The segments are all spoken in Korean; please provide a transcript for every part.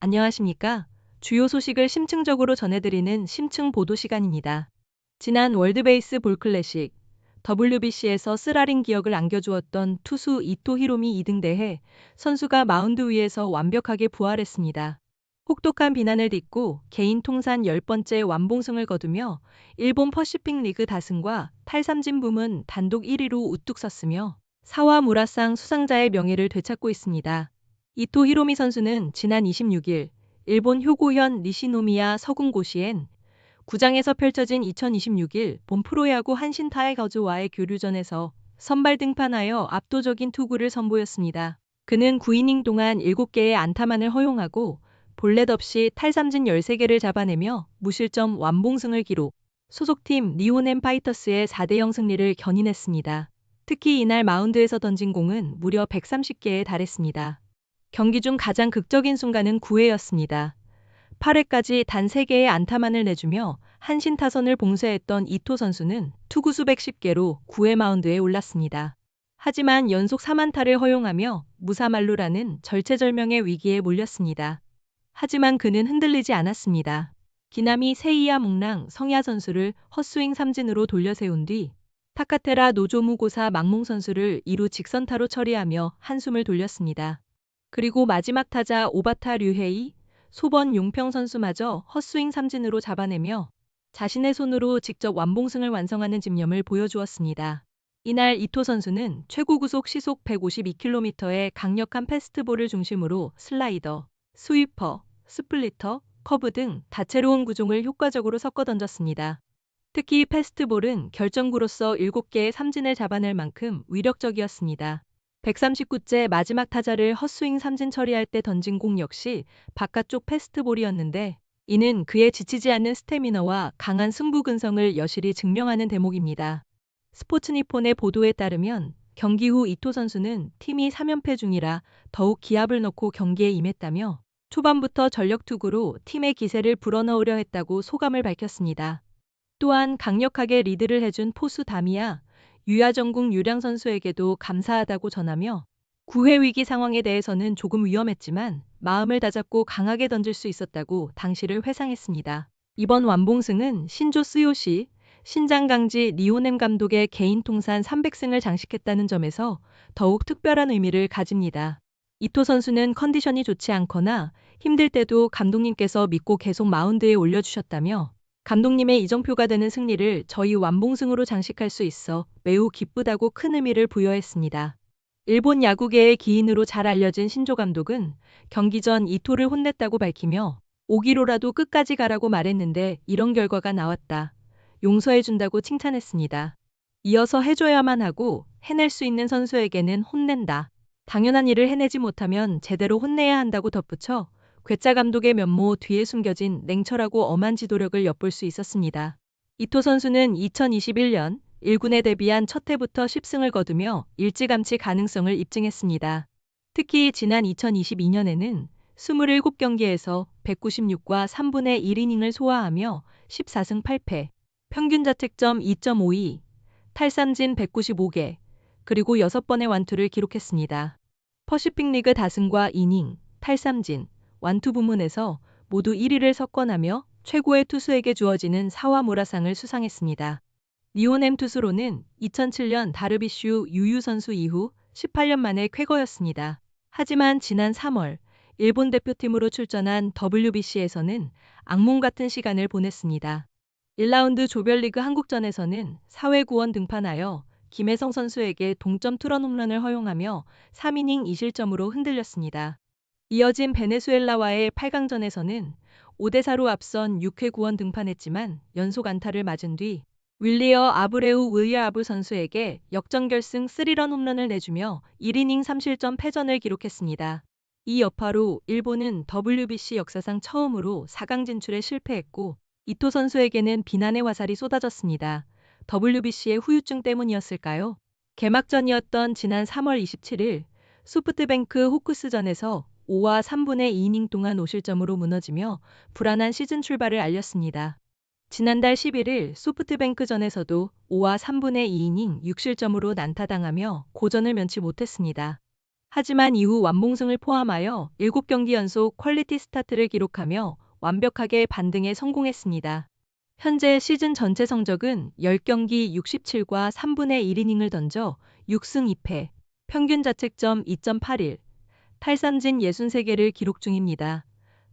안녕하십니까? 주요 소식을 심층적으로 전해드리는 심층 보도 시간입니다. 지난 월드베이스 볼 클래식, WBC에서 쓰라린 기억을 안겨주었던 투수 이토 히로미 2등 대해 선수가 마운드 위에서 완벽하게 부활했습니다. 혹독한 비난을 딛고 개인 통산 10번째 완봉승을 거두며 일본 퍼시픽 리그 다승과 탈삼진 부문 단독 1위로 우뚝 섰으며 사와 무라상 수상자의 명예를 되찾고 있습니다. 이토 히로미 선수는 지난 26일 일본 효고현 니시노미야 서궁고시엔 구장에서 펼쳐진 2026일 본 프로야구 한신 타이거즈와의 교류전에서 선발 등판하여 압도적인 투구를 선보였습니다. 그는 9이닝 동안 7개의 안타만을 허용하고 볼넷 없이 탈삼진 13개를 잡아내며 무실점 완봉승을 기록. 소속팀 리오넴 파이터스의 4대0 승리를 견인했습니다. 특히 이날 마운드에서 던진 공은 무려 130개에 달했습니다. 경기 중 가장 극적인 순간은 9회였습니다. 8회까지 단 3개의 안타만을 내주며 한신 타선을 봉쇄했던 이토 선수는 투구수 110개로 9회 마운드에 올랐습니다. 하지만 연속 3안타를 허용하며 무사만루라는 절체절명의 위기에 몰렸습니다. 하지만 그는 흔들리지 않았습니다. 기나미 세이야 뭉랑 성야 선수를 헛스윙 삼진으로 돌려세운 뒤 타카테라 노조무고사 막몽 선수를 2루 직선타로 처리하며 한숨을 돌렸습니다. 그리고 마지막 타자 오바타 류헤이, 소번 용평 선수마저 헛스윙 삼진으로 잡아내며 자신의 손으로 직접 완봉승을 완성하는 집념을 보여주었습니다. 이날 이토 선수는 최고 구속 시속 152km의 강력한 패스트볼을 중심으로 슬라이더, 스위퍼, 스플리터, 커브 등 다채로운 구종을 효과적으로 섞어 던졌습니다. 특히 패스트볼은 결정구로서 7개의 삼진을 잡아낼 만큼 위력적이었습니다. 139째 마지막 타자를 헛스윙 삼진 처리할 때 던진 공 역시 바깥쪽 패스트볼이었는데 이는 그의 지치지 않는 스태미너와 강한 승부 근성을 여실히 증명하는 대목입니다. 스포츠니폰의 보도에 따르면 경기 후 이토 선수는 팀이 3연패 중이라 더욱 기합을 넣고 경기에 임했다며 초반부터 전력 투구로 팀의 기세를 불어넣으려 했다고 소감을 밝혔습니다. 또한 강력하게 리드를 해준 포수 다미야, 유야정국 유량 선수에게도 감사하다고 전하며 9회 위기 상황에 대해서는 조금 위험했지만 마음을 다잡고 강하게 던질 수 있었다고 당시를 회상했습니다. 이번 완봉승은 신조 스요시, 신장강지 리오넴 감독의 개인 통산 300승을 장식했다는 점에서 더욱 특별한 의미를 가집니다. 이토 선수는 컨디션이 좋지 않거나 힘들 때도 감독님께서 믿고 계속 마운드에 올려주셨다며 감독님의 이정표가 되는 승리를 저희 완봉승으로 장식할 수 있어 매우 기쁘다고 큰 의미를 부여했습니다. 일본 야구계의 기인으로 잘 알려진 신조 감독은 경기 전 이토를 혼냈다고 밝히며 5기로라도 끝까지 가라고 말했는데 이런 결과가 나왔다. 용서해준다고 칭찬했습니다. 이어서 해줘야만 하고 해낼 수 있는 선수에게는 혼낸다. 당연한 일을 해내지 못하면 제대로 혼내야 한다고 덧붙여 괴짜 감독의 면모 뒤에 숨겨진 냉철하고 엄한 지도력을 엿볼 수 있었습니다. 이토 선수는 2021년 1군에 데뷔한 첫 해부터 10승을 거두며 일찌감치 가능성을 입증했습니다. 특히 지난 2022년에는 27경기에서 196과 3분의 1이닝을 소화하며 14승 8패, 평균 자책점 2.52, 탈삼진 195개, 그리고 6번의 완투를 기록했습니다. 퍼시픽 리그 다승과 이닝, 탈삼진, 완투 부문에서 모두 1위를 석권하며 최고의 투수에게 주어지는 사와 무라상을 수상했습니다. 리오넴 투수로는 2007년 다르비슈 유유 선수 이후 18년 만에 쾌거였습니다. 하지만 지난 3월 일본 대표팀으로 출전한 WBC에서는 악몽 같은 시간을 보냈습니다. 1라운드 조별리그 한국전에서는 4회 구원 등판하여 김혜성 선수에게 동점 투런 홈런을 허용하며 3이닝 2실점으로 흔들렸습니다. 이어진 베네수엘라와의 8강전에서는 5대4로 앞선 6회 구원 등판했지만 연속 안타를 맞은 뒤 윌리어 아브레우 윌리아브 선수에게 역전결승 3런 홈런을 내주며 1이닝 3실점 패전을 기록했습니다. 이 여파로 일본은 WBC 역사상 처음으로 4강 진출에 실패했고 이토 선수에게는 비난의 화살이 쏟아졌습니다. WBC의 후유증 때문이었을까요? 개막전이었던 지난 3월 27일 소프트뱅크 호크스전에서 5와 3분의 2이닝 동안 5실점으로 무너지며 불안한 시즌 출발을 알렸습니다. 지난달 11일 소프트뱅크전에서도 5와 3분의 2이닝 6실점으로 난타당하며 고전을 면치 못했습니다. 하지만 이후 완봉승을 포함하여 7경기 연속 퀄리티 스타트를 기록하며 완벽하게 반등에 성공했습니다. 현재 시즌 전체 성적은 10경기 67과 3분의 1이닝을 던져 6승 2패, 평균 자책점 2.81, 탈삼진 63개를 기록 중입니다.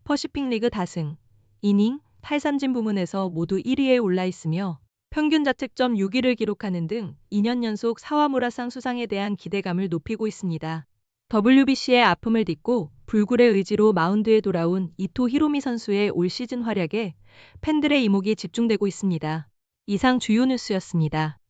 퍼시픽 리그 다승, 이닝, 탈삼진 부문에서 모두 1위에 올라 있으며 평균 자책점 6위를 기록하는 등 2년 연속 사와무라상 수상에 대한 기대감을 높이고 있습니다. WBC의 아픔을 딛고 불굴의 의지로 마운드에 돌아온 이토 히로미 선수의 올 시즌 활약에 팬들의 이목이 집중되고 있습니다. 이상 주요 뉴스였습니다.